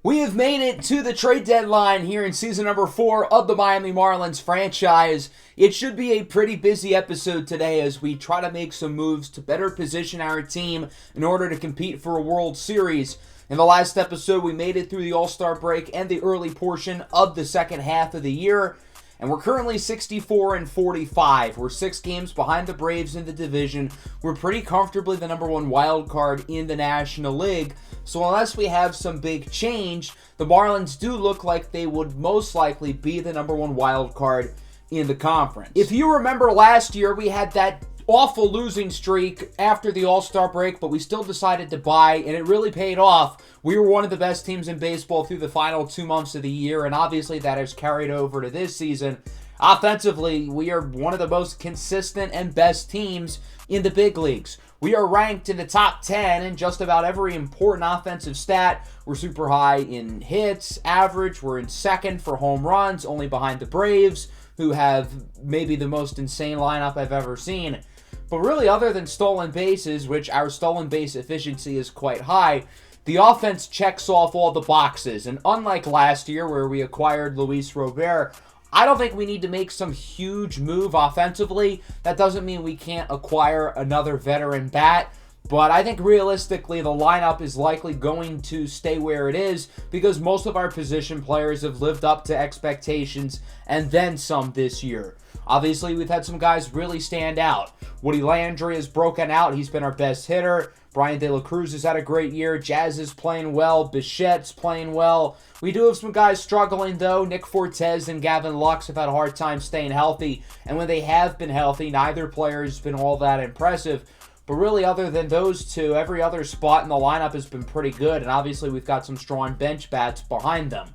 We have made it to the trade deadline here in season number 4 of the Miami Marlins franchise. It should be a pretty busy episode today as we try to make some moves to better position our team in order to compete for a World Series. In the last episode, we made it through the All-Star break and the early portion of the second half of the year. And we're currently 64-45. We're 6 games behind the Braves in the division. We're pretty comfortably the number 1 wild card in the National League. So unless we have some big change, the Marlins do look like they would most likely be the number 1 wild card in the conference. If you remember last year, we had that awful losing streak after the All-Star break, but we still decided to buy, and it really paid off. We were one of the best teams in baseball through the final 2 months of the year, and obviously that has carried over to this season. Offensively, we are one of the most consistent and best teams in the big leagues. We are ranked in the top 10 in just about every important offensive stat. We're super high in hits, average. We're in second for home runs, only behind the Braves, who have maybe the most insane lineup I've ever seen. But really, other than stolen bases, which our stolen base efficiency is quite high, the offense checks off all the boxes. And unlike last year where we acquired Luis Robert, I don't think we need to make some huge move offensively. That doesn't mean we can't acquire another veteran bat. But I think realistically, the lineup is likely going to stay where it is because most of our position players have lived up to expectations and then some this year. Obviously, we've had some guys really stand out. Woody Landry has broken out. He's been our best hitter. Brian De La Cruz has had a great year. Jazz is playing well. Bichette's playing well. We do have some guys struggling, though. Nick Fortes and Gavin Lux have had a hard time staying healthy. And when they have been healthy, neither player has been all that impressive. But really, other than those two, every other spot in the lineup has been pretty good. And obviously, we've got some strong bench bats behind them.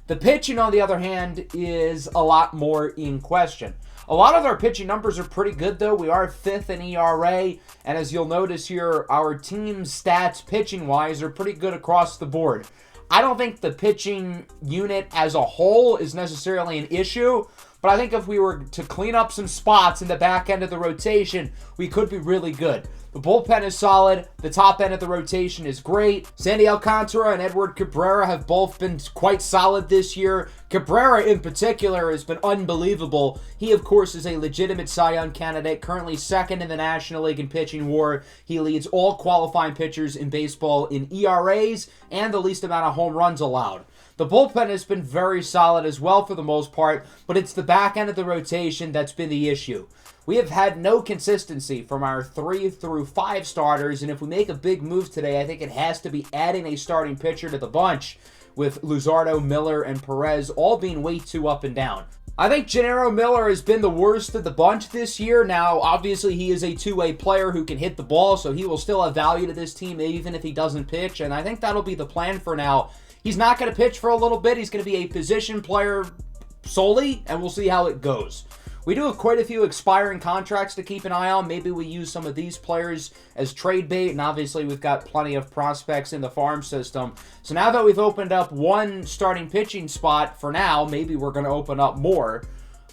The pitching, on the other hand, is a lot more in question. A lot of our pitching numbers are pretty good, though. We are 5th in ERA, and as you'll notice here, our team's stats pitching-wise are pretty good across the board. I don't think the pitching unit as a whole is necessarily an issue, but I think if we were to clean up some spots in the back end of the rotation, we could be really good. The bullpen is solid. The top end of the rotation is great. Sandy Alcantara and Edward Cabrera have both been quite solid this year. Cabrera in particular has been unbelievable. He, of course, is a legitimate Cy Young candidate, currently 2nd in the National League in pitching WAR. He leads all qualifying pitchers in baseball in ERAs and the least amount of home runs allowed. The bullpen has been very solid as well for the most part, but it's the back end of the rotation that's been the issue. We have had no consistency from our 3 through 5 starters, and if we make a big move today, I think it has to be adding a starting pitcher to the bunch, with Luzardo, Miller, and Perez all being way too up and down. I think Gennaro Miller has been the worst of the bunch this year. Now, obviously, he is a two-way player who can hit the ball, so he will still have value to this team even if he doesn't pitch, and I think that'll be the plan for now. He's not going to pitch for a little bit. He's going to be a position player solely, and we'll see how it goes. We do have quite a few expiring contracts to keep an eye on. Maybe we use some of these players as trade bait, and obviously we've got plenty of prospects in the farm system. So now that we've opened up 1 starting pitching spot for now, maybe we're going to open up more.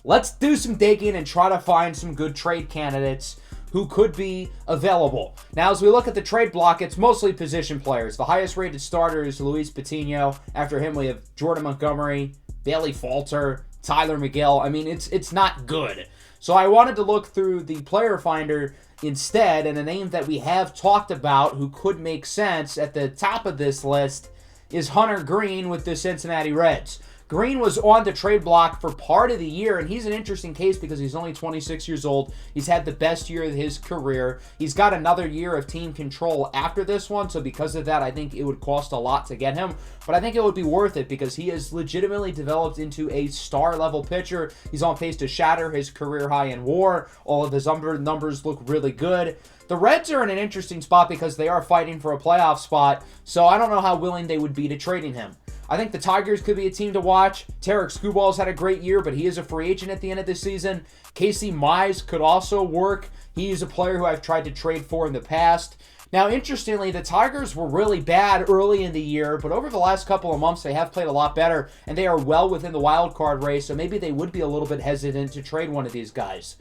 Let's do some digging and try to find some good trade candidates who could be available. Now, as we look at the trade block, it's mostly position players. The highest rated starter is Luis Patino. After him, we have Jordan Montgomery, Bailey Falter, Tyler Miguel. I mean, it's not good. So I wanted to look through the player finder instead, and a name that we have talked about who could make sense at the top of this list is Hunter Greene with the Cincinnati Reds. Greene was on the trade block for part of the year, and he's an interesting case because he's only 26 years old. He's had the best year of his career. He's got another year of team control after this one, so because of that, I think it would cost a lot to get him. But I think it would be worth it because he has legitimately developed into a star-level pitcher. He's on pace to shatter his career high in WAR. All of his numbers look really good. The Reds are in an interesting spot because they are fighting for a playoff spot, so I don't know how willing they would be to trading him. I think the Tigers could be a team to watch. Tarek Skubal's had a great year, but he is a free agent at the end of this season. Casey Mize could also work. He's a player who I've tried to trade for in the past. Now, interestingly, the Tigers were really bad early in the year, but over the last couple of months, they have played a lot better, and they are well within the wild card race, so maybe they would be a little bit hesitant to trade one of these guys.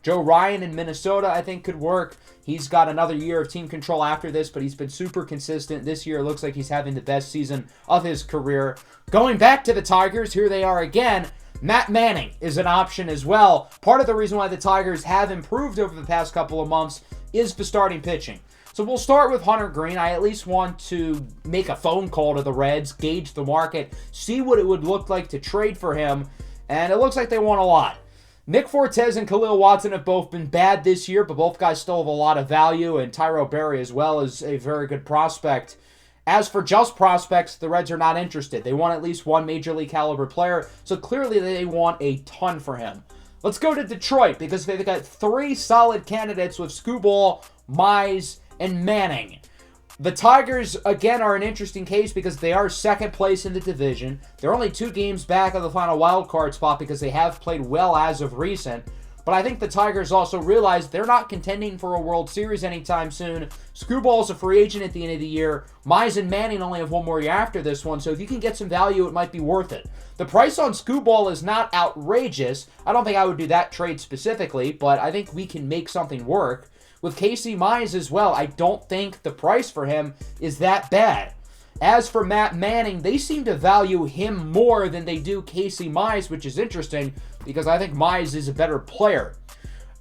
Joe Ryan in Minnesota, I think, could work. He's got another year of team control after this, but he's been super consistent. This year, it looks like he's having the best season of his career. Going back to the Tigers, here they are again. Matt Manning is an option as well. Part of the reason why the Tigers have improved over the past couple of months is the starting pitching. So we'll start with Hunter Green. I at least want to make a phone call to the Reds, gauge the market, see what it would look like to trade for him, and it looks like they want a lot. Nick Fortes and Khalil Watson have both been bad this year, but both guys still have a lot of value, and Tyrell Berry as well is a very good prospect. As for just prospects, the Reds are not interested. They want at least one major league caliber player, so clearly they want a ton for him. Let's go to Detroit, because they've got three solid candidates with Skubal, Mize, and Manning. The Tigers, again, are an interesting case because they are second place in the division. They're only 2 games back of the final wild card spot because they have played well as of recent. But I think the Tigers also realize they're not contending for a World Series anytime soon. Skubal is a free agent at the end of the year. Mize and Manning only have 1 more year after this one, so if you can get some value, it might be worth it. The price on Skubal is not outrageous. I don't think I would do that trade specifically, but I think we can make something work. With Casey Mize as well, I don't think the price for him is that bad. As for Matt Manning, they seem to value him more than they do Casey Mize, which is interesting because I think Mize is a better player.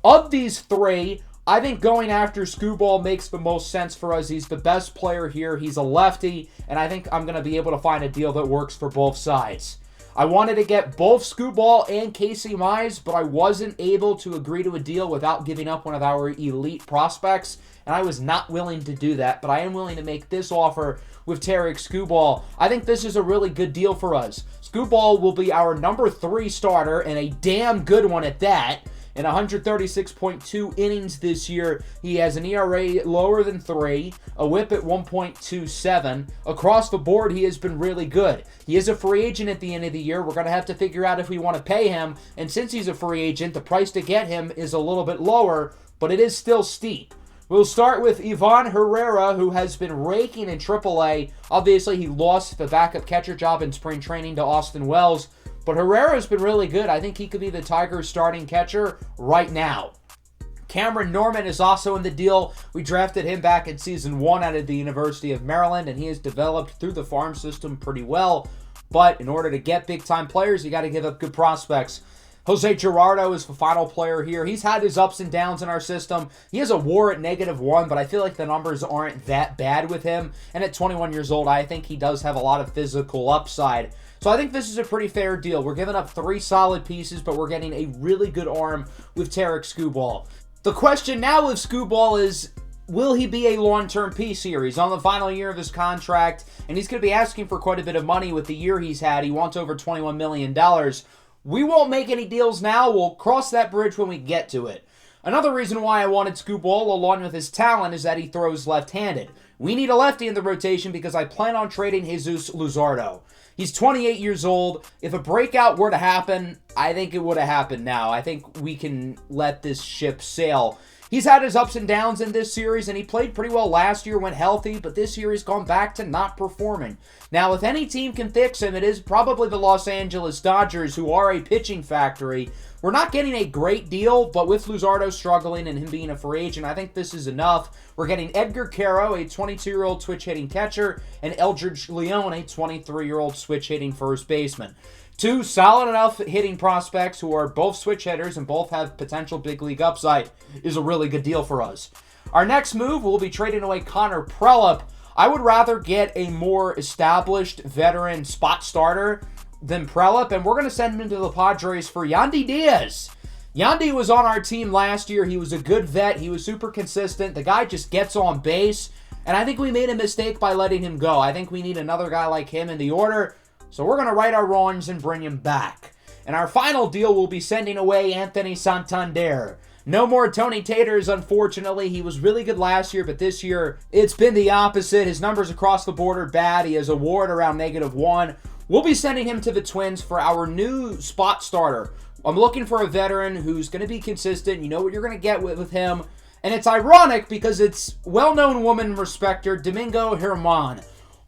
Of these 3, I think going after Skubal makes the most sense for us. He's the best player here. He's a lefty, and I think I'm going to be able to find a deal that works for both sides. I wanted to get both Skubal and Casey Mize, but I wasn't able to agree to a deal without giving up one of our elite prospects, and I was not willing to do that, but I am willing to make this offer with Tarik Skubal. I think this is a really good deal for us. Skubal will be our number 3 starter, and a damn good one at that. In 136.2 innings this year, he has an ERA lower than 3, a whip at 1.27. Across the board, he has been really good. He is a free agent at the end of the year. We're going to have to figure out if we want to pay him, and since he's a free agent, the price to get him is a little bit lower, but it is still steep. We'll start with Ivan Herrera, who has been raking in AAA. Obviously, he lost the backup catcher job in spring training to Austin Wells, but Herrera's been really good. I think he could be the Tigers' starting catcher right now. Cameron Norman is also in the deal. We drafted him back in Season 1 out of the University of Maryland, and he has developed through the farm system pretty well. But in order to get big-time players, you got to give up good prospects. Jose Gerardo is the final player here. He's had his ups and downs in our system. He has a WAR at -1, but I feel like the numbers aren't that bad with him. And at 21 years old, I think he does have a lot of physical upside. So I think this is a pretty fair deal. We're giving up 3 solid pieces, but we're getting a really good arm with Tarik Skubal. The question now with Skubal is, will he be a long-term piece here? He's on the final year of his contract, and he's going to be asking for quite a bit of money with the year he's had. He wants over $21 million. We won't make any deals now. We'll cross that bridge when we get to it. Another reason why I wanted Skubal, along with his talent, is that he throws left-handed. We need a lefty in the rotation because I plan on trading Jesus Luzardo. He's 28 years old. If a breakout were to happen, I think it would have happened now. I think we can let this ship sail. He's had his ups and downs in this series, and he played pretty well last year when healthy, but this year he's gone back to not performing. Now, if any team can fix him, it is probably the Los Angeles Dodgers, who are a pitching factory. We're not getting a great deal, but with Luzardo struggling and him being a free agent, I think this is enough. We're getting Edgar Caro, a 22-year-old switch-hitting catcher, and Eldridge Leon, a 23-year-old switch-hitting first baseman. 2 solid enough hitting prospects who are both switch hitters and both have potential big league upside is a really good deal for us. Our next move will be trading away Connor Prelup. I would rather get a more established veteran spot starter than Prelup, and we're going to send him to the Padres for Yandy Diaz. Yandy was on our team last year. He was a good vet. He was super consistent. The guy just gets on base, and I think we made a mistake by letting him go. I think we need another guy like him in the order. So we're going to right our wrongs and bring him back. And our final deal will be sending away Anthony Santander. No more Tony Taters, unfortunately. He was really good last year, but this year it's been the opposite. His numbers across the board are bad. He has a WAR around -1. We'll be sending him to the Twins for our new spot starter. I'm looking for a veteran who's going to be consistent. You know what you're going to get with him. And it's ironic because it's well-known woman respecter Domingo Germán.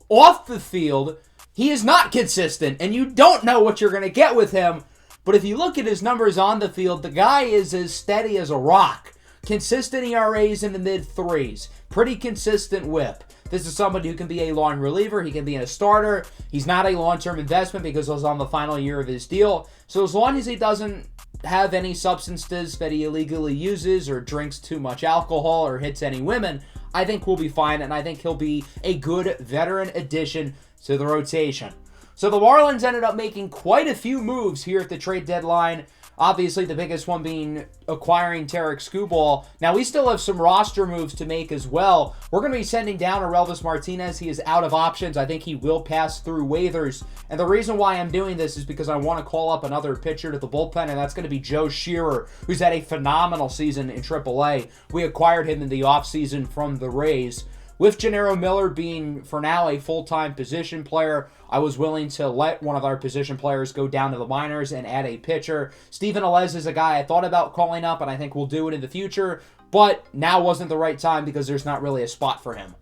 Off the field, he is not consistent, and you don't know what you're going to get with him, But if you look at his numbers on the field, the guy is as steady as a rock. Consistent ERAs in the mid-threes. Pretty consistent whip. This is somebody who can be a long reliever. He can be a starter. He's not a long-term investment because he's on the final year of his deal. So as long as he doesn't have any substances that he illegally uses or drinks too much alcohol or hits any women, I think we'll be fine, and I think he'll be a good veteran addition to the rotation. So the Marlins ended up making quite a few moves here at the trade deadline. Obviously, the biggest one being acquiring Tarek Skubal. Now, we still have some roster moves to make as well. We're going to be sending down Aurelvis Martinez. He is out of options. I think he will pass through waivers. And the reason why I'm doing this is because I want to call up another pitcher to the bullpen, and that's going to be Joe Shearer, who's had a phenomenal season in AAA. We acquired him in the offseason from the Rays. With Gennaro Miller being, for now, a full-time position player, I was willing to let one of our position players go down to the minors and add a pitcher. Steven Alez is a guy I thought about calling up, and I think we'll do it in the future, but now wasn't the right time because there's not really a spot for him.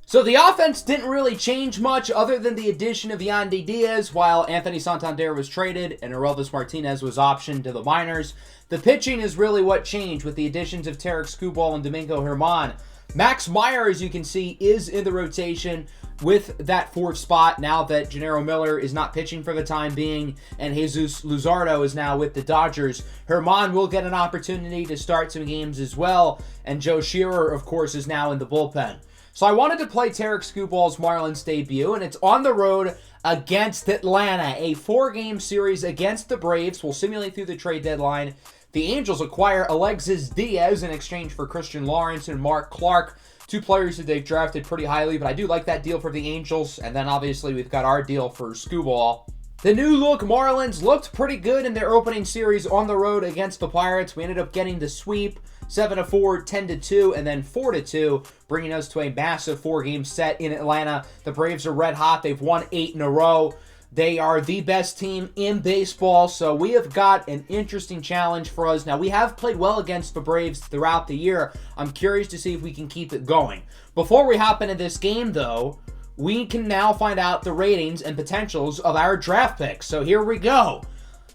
So the offense didn't really change much other than the addition of Yandy Diaz while Anthony Santander was traded and Aurelvis Martinez was optioned to the minors. The pitching is really what changed with the additions of Tarek Skubal and Domingo Germán. Max Meyer, as you can see, is in the rotation with that fourth spot now that Gennaro Miller is not pitching for the time being and Jesus Luzardo is now with the Dodgers. Germán will get an opportunity to start some games as well, and Joe Shearer, of course, is now in the bullpen. So I wanted to play Tarek Skubal's Marlins debut, and it's on the road against Atlanta. A 4-game series against the Braves. We'll simulate through the trade deadline. The Angels acquire Alexis Diaz in exchange for Christian Lawrence and Mark Clark, two players that they've drafted pretty highly, but I do like that deal for the Angels, and then obviously we've got our deal for Skubal. The new-look Marlins looked pretty good in their opening series on the road against the Pirates. We ended up getting the sweep, 7-4, 10-2, and then 4-2, bringing us to a massive 4-game set in Atlanta. The Braves are red hot. They've won 8 in a row. They are the best team in baseball, so we have got an interesting challenge for us. Now, we have played well against the Braves throughout the year. I'm curious to see if we can keep it going. Before we hop into this game, though, we can now find out the ratings and potentials of our draft picks. So here we go.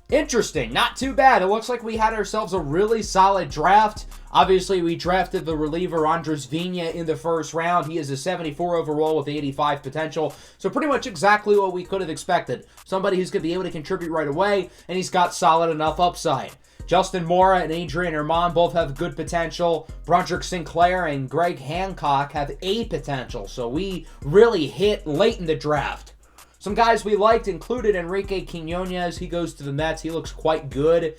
Interesting. Not too bad. It looks like we had ourselves a really solid draft. Obviously, we drafted the reliever Andres Vina in the first round. He is a 74 overall with 85 potential. So pretty much exactly what we could have expected. Somebody who's going to be able to contribute right away, and he's got solid enough upside. Justin Mora and Adrian Herman both have good potential. Broderick Sinclair and Greg Hancock have A potential. So we really hit late in the draft. Some guys we liked included Enrique Quiñones. He goes to the Mets. He looks quite good.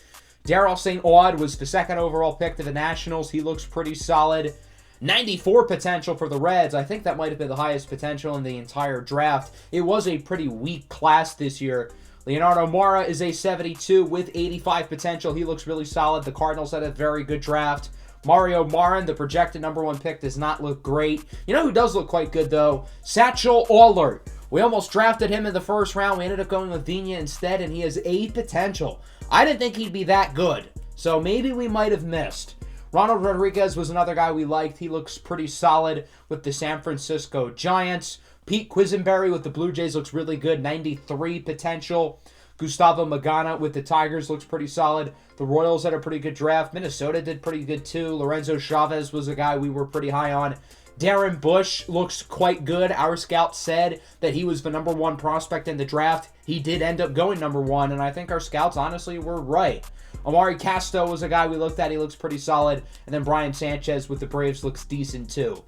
Darryl St. Aud was the second overall pick to the Nationals. He looks pretty solid. 94 potential for the Reds. I think that might have been the highest potential in the entire draft. It was a pretty weak class this year. Leonardo Mora is a 72 with 85 potential. He looks really solid. The Cardinals had a very good draft. Mario Marin, the projected #1 pick, does not look great. You know who does look quite good, though? Satchel Allert. We almost drafted him in the first round. We ended up going with Vina instead, and he has A potential. I didn't think he'd be that good, so maybe we might have missed. Ronald Rodriguez was another guy we liked. He looks pretty solid with the San Francisco Giants. Pete Quisenberry with the Blue Jays looks really good, 93 potential. Gustavo Magana with the Tigers looks pretty solid. The Royals had a pretty good draft. Minnesota did pretty good too. Lorenzo Chavez was a guy we were pretty high on. Darren Bush looks quite good. Our scouts said that he was the #1 prospect in the draft. He did end up going #1, and I think our scouts honestly were right. Amari Casto was a guy we looked at. He looks pretty solid. And then Brian Sanchez with the Braves looks decent too.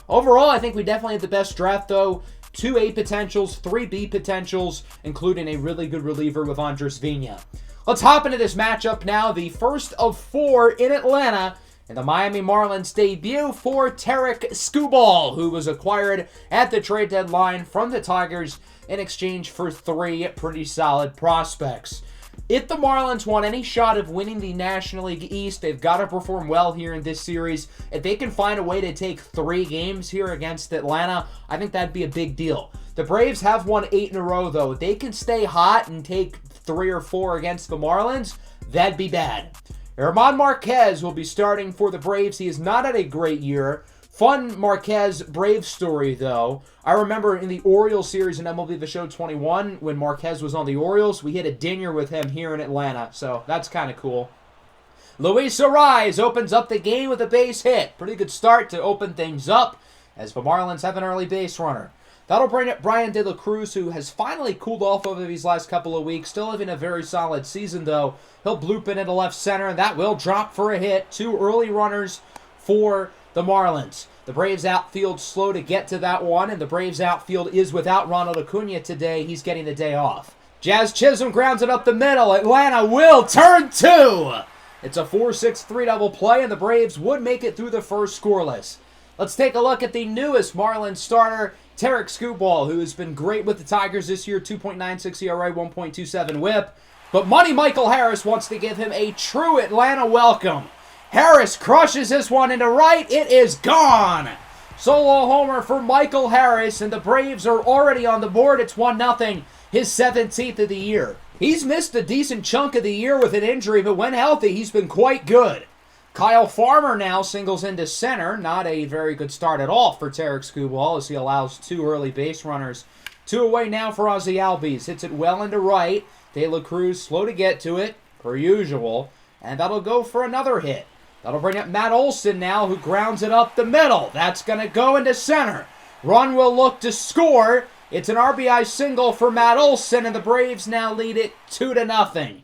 Overall, I think we definitely had the best draft, though. 2 A potentials, 3 B potentials, including a really good reliever with Andres Vina. Let's hop into this matchup now. The first of 4 in Atlanta. And the Miami Marlins debut for Tarek Skubal, who was acquired at the trade deadline from the Tigers in exchange for 3 pretty solid prospects. If the Marlins want any shot of winning the National League East, they've got to perform well here in this series. If they can find a way to take 3 games here against Atlanta, I think that'd be a big deal. The Braves have won 8 in a row, though. If they can stay hot and take 3 or 4 against the Marlins, that'd be bad. Germán Marquez will be starting for the Braves. He has not had a great year. Fun Marquez Braves story, though. I remember in the Orioles series in MLB The Show 21, when Marquez was on the Orioles, we hit a dinger with him here in Atlanta, so that's kind of cool. Luis Ariz opens up the game with a base hit. Pretty good start to open things up as the Marlins have an early base runner. That'll bring up Brian De La Cruz, who has finally cooled off over these last couple of weeks. Still having a very solid season, though. He'll bloop in into left center, and that will drop for a hit. 2 early runners for the Marlins. The Braves outfield slow to get to that one, and the Braves outfield is without Ronald Acuna today. He's getting the day off. Jazz Chisholm grounds it up the middle. Atlanta will turn 2. It's a 4-6-3 double play, and the Braves would make it through the first scoreless. Let's take a look at the newest Marlins starter, Tarik Skubal, who has been great with the Tigers this year, 2.96 ERA, 1.27 whip. But Money Michael Harris wants to give him a true Atlanta welcome. Harris crushes this one into right. It is gone. Solo homer for Michael Harris, and the Braves are already on the board. It's 1-0, his 17th of the year. He's missed a decent chunk of the year with an injury, but when healthy, he's been quite good. Kyle Farmer now singles into center. Not a very good start at all for Tarik Skubal as he allows 2 early base runners. 2 away now for Ozzie Albies. Hits it well into right. De La Cruz slow to get to it, per usual. And that'll go for another hit. That'll bring up Matt Olson now, who grounds it up the middle. That's going to go into center. Run will look to score. It's an RBI single for Matt Olson, and the Braves now lead it 2-0.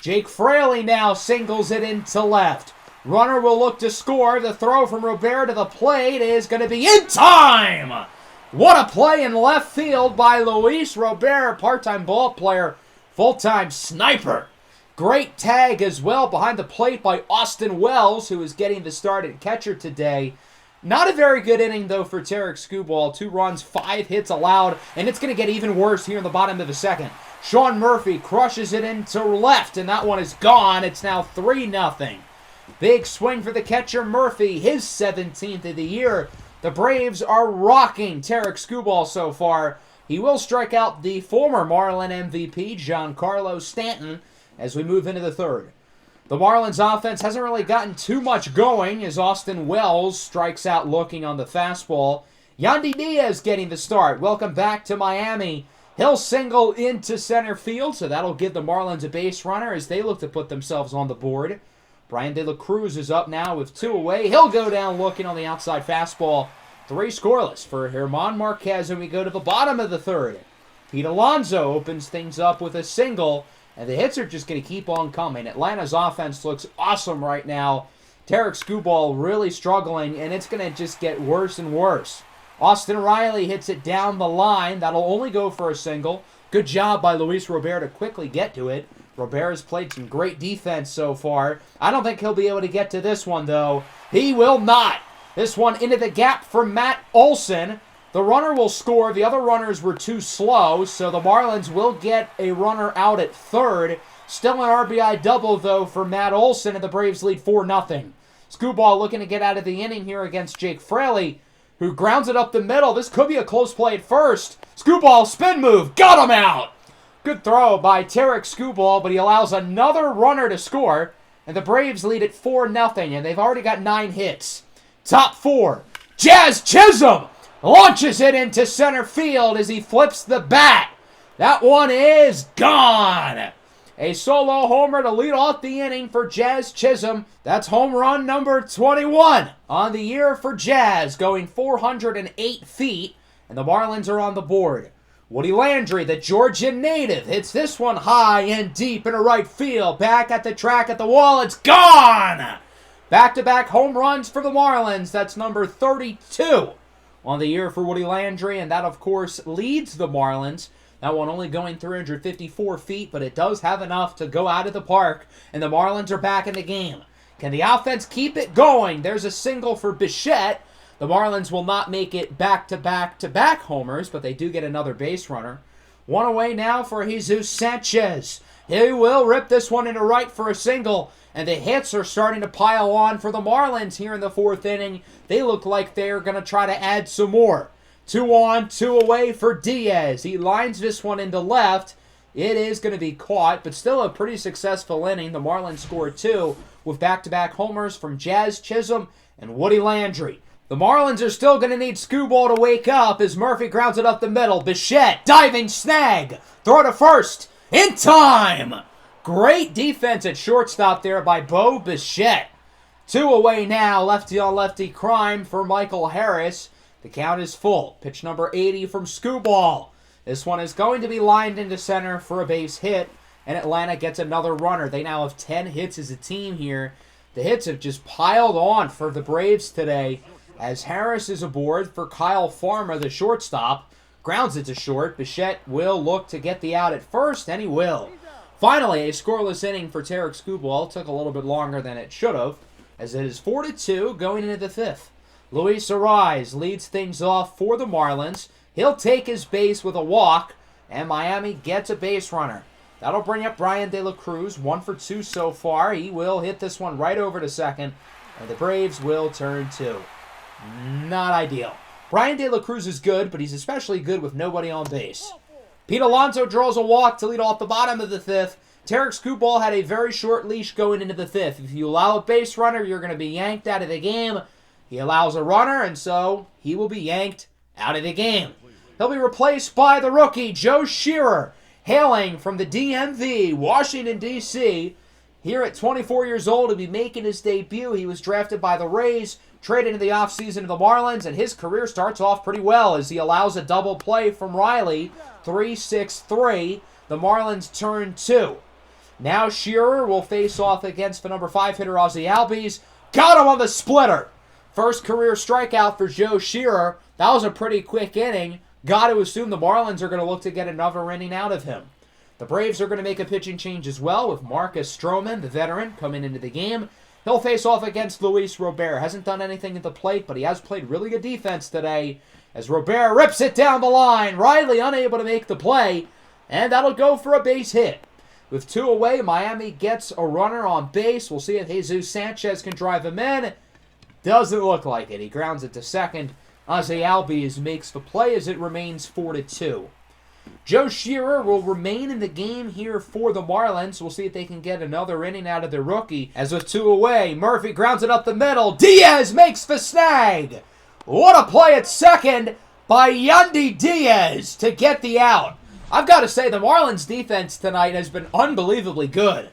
Jake Fraley now singles it into left. Runner will look to score. The throw from Robert to the plate is going to be in time. What a play in left field by Luis Robert, part-time ball player, full-time sniper. Great tag as well behind the plate by Austin Wells, who is getting the start at catcher today. Not a very good inning, though, for Tarik Skubal. 2 runs, 5 hits allowed, and it's going to get even worse here in the bottom of the second. Sean Murphy crushes it into left, and that one is gone. It's now 3-0. Big swing for the catcher Murphy, his 17th of the year. The Braves are rocking Tarik Skubal so far. He will strike out the former Marlin MVP, Giancarlo Stanton, as we move into the third. The Marlins offense hasn't really gotten too much going as Austin Wells strikes out looking on the fastball. Yandy Diaz getting the start. Welcome back to Miami. He'll single into center field, so that'll give the Marlins a base runner as they look to put themselves on the board. Brian De La Cruz is up now with 2 away. He'll go down looking on the outside fastball. 3 scoreless for German Marquez, and we go to the bottom of the third. Pete Alonso opens things up with a single, and the hits are just going to keep on coming. Atlanta's offense looks awesome right now. Tarik Skubal really struggling, and it's going to just get worse and worse. Austin Riley hits it down the line. That'll only go for a single. Good job by Luis Robert to quickly get to it. Robert has played some great defense so far. I don't think he'll be able to get to this one, though. He will not. This one into the gap for Matt Olson. The runner will score. The other runners were too slow, so the Marlins will get a runner out at third. Still an RBI double, though, for Matt Olson, and the Braves lead 4-0. Skubal looking to get out of the inning here against Jake Fraley, who grounds it up the middle. This could be a close play at first. Skubal, spin move, got him out. Good throw by Tarik Skubal, but he allows another runner to score, and the Braves lead at 4-0, and they've already got 9 hits. Top 4, Jazz Chisholm launches it into center field as he flips the bat. That one is gone. A solo homer to lead off the inning for Jazz Chisholm. That's home run number 21 on the year for Jazz, going 408 feet, and the Marlins are on the board. Woody Landry, the Georgian native, hits this one high and deep into right field. Back at the track at the wall, it's gone! Back-to-back home runs for the Marlins. That's number 32 on the year for Woody Landry, and that, of course, leads the Marlins. That one only going 354 feet, but it does have enough to go out of the park, and the Marlins are back in the game. Can the offense keep it going? There's a single for Bichette. The Marlins will not make it back-to-back-to-back homers, but they do get another base runner. One away now for Jesus Sanchez. He will rip this one into right for a single, and the hits are starting to pile on for the Marlins here in the 4th inning. They look like they're going to try to add some more. 2 on, 2 away for Diaz. He lines this one into left. It is going to be caught, but still a pretty successful inning. The Marlins scored 2 with back-to-back homers from Jazz Chisholm and Woody Landry. The Marlins are still going to need Screwball to wake up as Murphy grounds it up the middle. Bichette, diving snag. Throw to first. In time! Great defense at shortstop there by Bo Bichette. 2 away now. Lefty on lefty crime for Michael Harris. The count is full. Pitch number 80 from Screwball. This one is going to be lined into center for a base hit. And Atlanta gets another runner. They now have 10 hits as a team here. The hits have just piled on for the Braves today as Harris is aboard for Kyle Farmer, the shortstop. Grounds it to short. Bichette will look to get the out at first, and he will. Finally, a scoreless inning for Tarek Screwball. Took a little bit longer than it should have, as it is 4-2 going into the 5th. Luis Ariz leads things off for the Marlins. He'll take his base with a walk, and Miami gets a base runner. That'll bring up Brian De La Cruz, 1 for 2 so far. He will hit this one right over to second, and the Braves will turn 2. Not ideal. Brian De La Cruz is good, but he's especially good with nobody on base. Pete Alonso draws a walk to lead off the bottom of the 5th. Tarek Screwball had a very short leash going into the 5th. If you allow a base runner, you're going to be yanked out of the game. He allows a runner, and so he will be yanked out of the game. He'll be replaced by the rookie, Joe Shearer, hailing from the DMV, Washington, D.C. Here at 24 years old, he'll be making his debut. He was drafted by the Rays, traded in the offseason to the Marlins, and his career starts off pretty well as he allows a double play from Riley, 3-6-3. The Marlins turn 2. Now Shearer will face off against the number 5 hitter, Ozzie Albies. Got him on the splitter. First career strikeout for Joe Shearer. That was a pretty quick inning. Got to assume the Marlins are going to look to get another inning out of him. The Braves are going to make a pitching change as well with Marcus Stroman, the veteran, coming into the game. He'll face off against Luis Robert. Hasn't done anything at the plate, but he has played really good defense today as Robert rips it down the line. Riley unable to make the play, and that'll go for a base hit. With 2 away, Miami gets a runner on base. We'll see if Jesus Sanchez can drive him in. Doesn't look like it. He grounds it to second. Ozzie Albies makes the play as it remains 4-2. Joe Shearer will remain in the game here for the Marlins. We'll see if they can get another inning out of their rookie. As with 2 away, Murphy grounds it up the middle. Diaz makes the snag. What a play at second by Yandy Diaz to get the out. I've got to say, the Marlins defense tonight has been unbelievably good.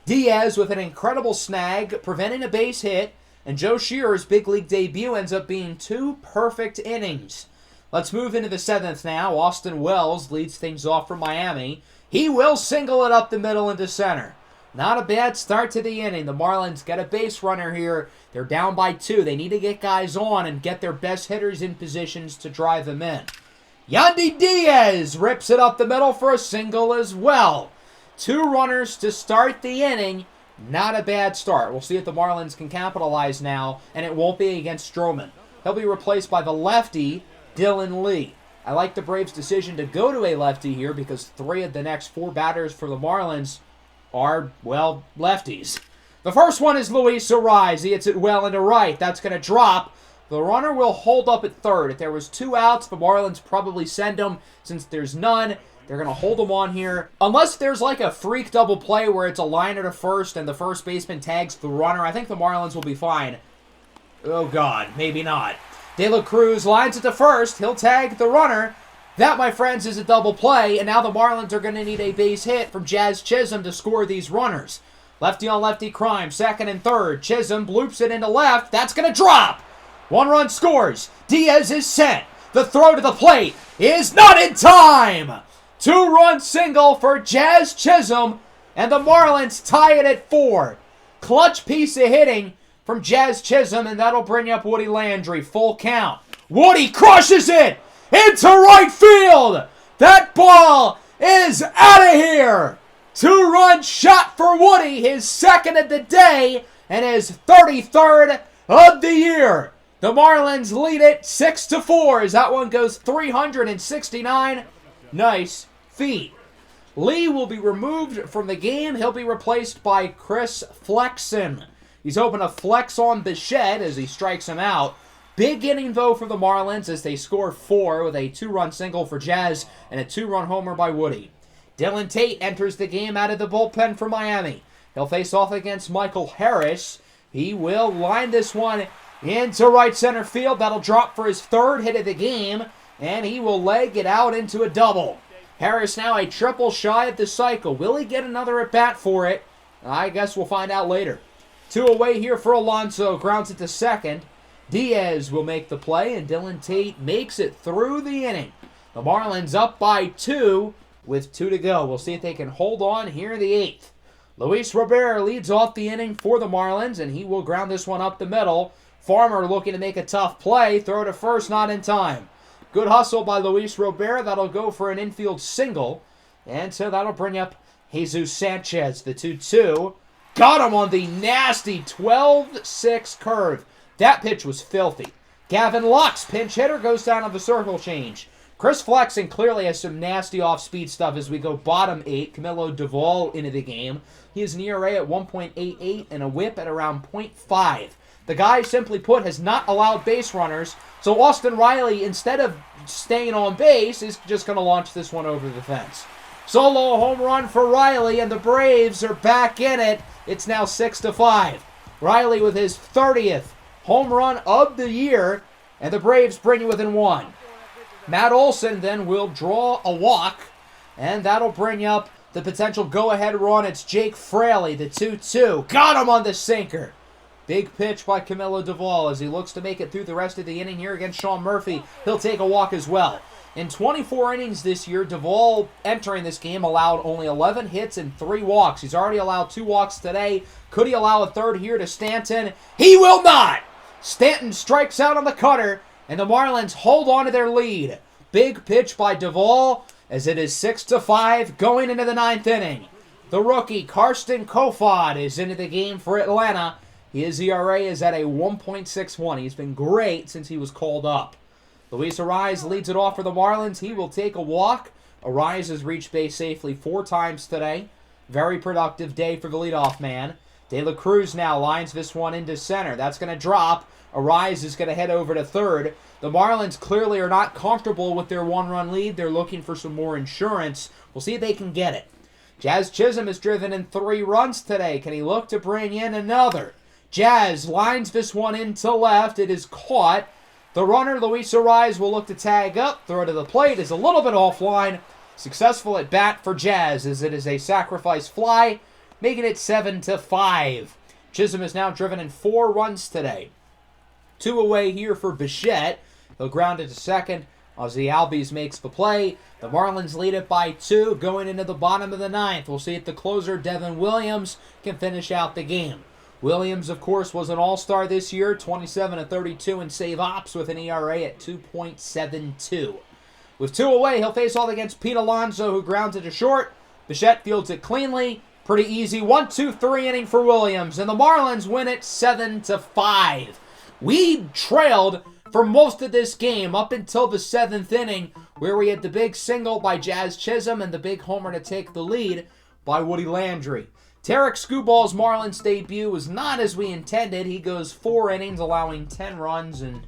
Diaz with an incredible snag, preventing a base hit, and Joe Shearer's big league debut ends up being 2 perfect innings. Let's move into the 7th now. Austin Wells leads things off for Miami. He will single it up the middle into center. Not a bad start to the inning. The Marlins get a base runner here. They're down by 2. They need to get guys on and get their best hitters in positions to drive them in. Yandy Diaz rips it up the middle for a single as well. 2 runners to start the inning. Not a bad start. We'll see if the Marlins can capitalize now, and it won't be against Stroman. He'll be replaced by the lefty, Dylan Lee. I like the Braves' decision to go to a lefty here because 3 of the next 4 batters for the Marlins are, well, lefties. The first one is Luis Ariz. He hits it well into right. That's going to drop. The runner will hold up at third. If there was 2 outs, the Marlins probably send him. Since there's none, they're going to hold him on here. Unless there's like a freak double play where it's a liner to first and the first baseman tags the runner, I think the Marlins will be fine. Oh, God, maybe not. De La Cruz lines it to first. He'll tag the runner. That, my friends, is a double play, and now the Marlins are going to need a base hit from Jazz Chisholm to score these runners. Lefty on lefty crime, second and third. Chisholm bloops it into left. That's going to drop. 1 run scores. Diaz is sent. The throw to the plate is not in time. 2-run single for Jazz Chisholm, and the Marlins tie it at 4. Clutch piece of hitting from Jazz Chisholm, and that'll bring up Woody Landry. Full count. Woody crushes it into right field. That ball is out of here. 2-run shot for Woody, his 2nd of the day, and his 33rd of the year. The Marlins lead it 6-4 as that one goes 369 nice feet. Lee will be removed from the game. He'll be replaced by Chris Flexen. He's hoping to flex on Bichette as he strikes him out. Big inning, though, for the Marlins as they score 4 with a 2-run single for Jazz and a 2-run homer by Woody. Dylan Tate enters the game out of the bullpen for Miami. He'll face off against Michael Harris. He will line this one Into right center field. That'll drop for his third hit of the game, and he will leg it out into a double. Harris now a triple shy of the cycle. Will he get another at-bat for it? I guess we'll find out later. 2 away here for Alonso. Grounds it to second. Diaz will make the play, and Dylan Tate makes it through the inning. The Marlins up by 2 with 2 to go. We'll see if they can hold on here in the 8th. Luis Robert leads off the inning for the Marlins, and he will ground this one up the middle. Farmer looking to make a tough play. Throw to first, not in time. Good hustle by Luis Robert. That'll go for an infield single. And so that'll bring up Jesus Sanchez, the 2-2. Got him on the nasty 12-6 curve. That pitch was filthy. Gavin Lux, pinch hitter, goes down on the circle change. Chris Flexen clearly has some nasty off-speed stuff as we go bottom 8. Camilo Duvall into the game. He has an ERA at 1.88 and a whip at around .5. The guy, simply put, has not allowed base runners, so Austin Riley, instead of staying on base, is just going to launch this one over the fence. Solo home run for Riley, and the Braves are back in it. It's now 6-5. Riley with his 30th home run of the year, and the Braves bring you within 1. Matt Olson then will draw a walk, and that'll bring up the potential go-ahead run. It's Jake Fraley, the 2-2. Got him on the sinker. Big pitch by Camilo Duvall as he looks to make it through the rest of the inning here against Sean Murphy. He'll take a walk as well. In 24 innings this year, Duvall, entering this game, allowed only 11 hits and 3 walks. He's already allowed 2 walks today. Could he allow a third here to Stanton? He will not! Stanton strikes out on the cutter, and the Marlins hold on to their lead. Big pitch by Duvall as it is 6-5 going into the 9th inning. The rookie, Karsten Kofod, is into the game for Atlanta. His ERA is at a 1.61. He's been great since he was called up. Luis Arraez leads it off for the Marlins. He will take a walk. Arraez has reached base safely 4 times today. Very productive day for the leadoff man. De La Cruz now lines this one into center. That's going to drop. Arraez is going to head over to third. The Marlins clearly are not comfortable with their 1-run lead. They're looking for some more insurance. We'll see if they can get it. Jazz Chisholm has driven in 3 runs today. Can he look to bring in another? Jazz lines this one into left. It is caught. The runner, Luis Arraez, will look to tag up. Throw to the plate is a little bit offline. Successful at bat for Jazz as it is a sacrifice fly, making it 7-5. Chisholm has now driven in 4 runs today. 2 away here for Bichette. He'll ground it to second. Ozzy Albies makes the play. The Marlins lead it by 2 going into the bottom of the 9th. We'll see if the closer, Devin Williams, can finish out the game. Williams, of course, was an all-star this year, 27-32 in save ops with an ERA at 2.72. With 2 away, he'll face off against Pete Alonso, who grounds it to short. Bichette fields it cleanly. Pretty easy 1-2-3 inning for Williams, and the Marlins win it 7-5. We trailed for most of this game up until the 7th inning, where we had the big single by Jazz Chisholm and the big homer to take the lead by Woody Landry. Tarek Skuball's Marlins debut was not as we intended. He goes 4 innings, allowing 10 runs and...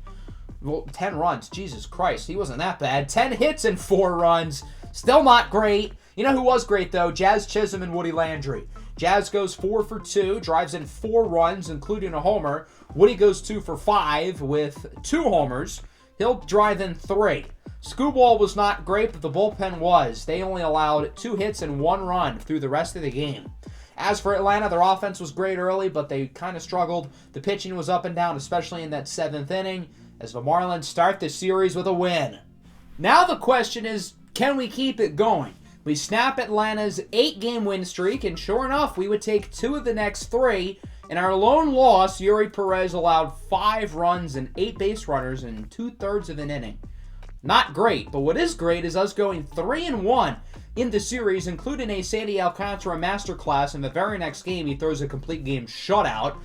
Well, 10 runs. Jesus Christ, he wasn't that bad. 10 hits and 4 runs. Still not great. You know who was great, though? Jazz Chisholm and Woody Landry. Jazz goes 4 for 2, drives in 4 runs, including a homer. Woody goes 2 for 5 with 2 homers. He'll drive in 3. Skubal was not great, but the bullpen was. They only allowed 2 hits and 1 run through the rest of the game. As for Atlanta, their offense was great early, but they kind of struggled. The pitching was up and down, especially in that 7th inning, as the Marlins start the series with a win. Now the question is, can we keep it going? We snap Atlanta's 8-game win streak, and sure enough, we would take 2 of the next 3. In our lone loss, Yuri Perez allowed 5 runs and 8 base runners in 2/3 of an inning. Not great, but what is great is us going 3-1 in the series, including a Sandy Alcantara masterclass. In the very next game, he throws a complete game shutout.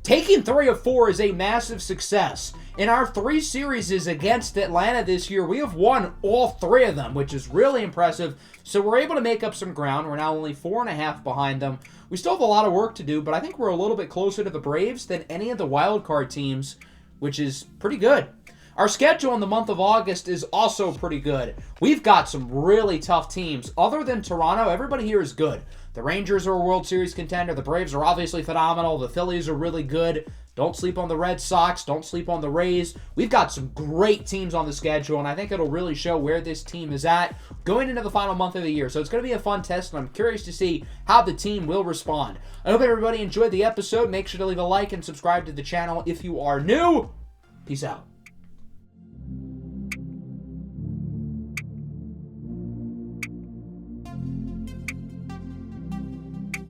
Taking 3 of 4 is a massive success. In our 3 series against Atlanta this year, we have won all 3 of them, which is really impressive. So we're able to make up some ground. We're now only 4.5 behind them. We still have a lot of work to do, but I think we're a little bit closer to the Braves than any of the wild card teams, which is pretty good. Our schedule in the month of August is also pretty good. We've got some really tough teams. Other than Toronto, everybody here is good. The Rangers are a World Series contender. The Braves are obviously phenomenal. The Phillies are really good. Don't sleep on the Red Sox. Don't sleep on the Rays. We've got some great teams on the schedule, and I think it'll really show where this team is at going into the final month of the year. So it's going to be a fun test, and I'm curious to see how the team will respond. I hope everybody enjoyed the episode. Make sure to leave a like and subscribe to the channel if you are new. Peace out.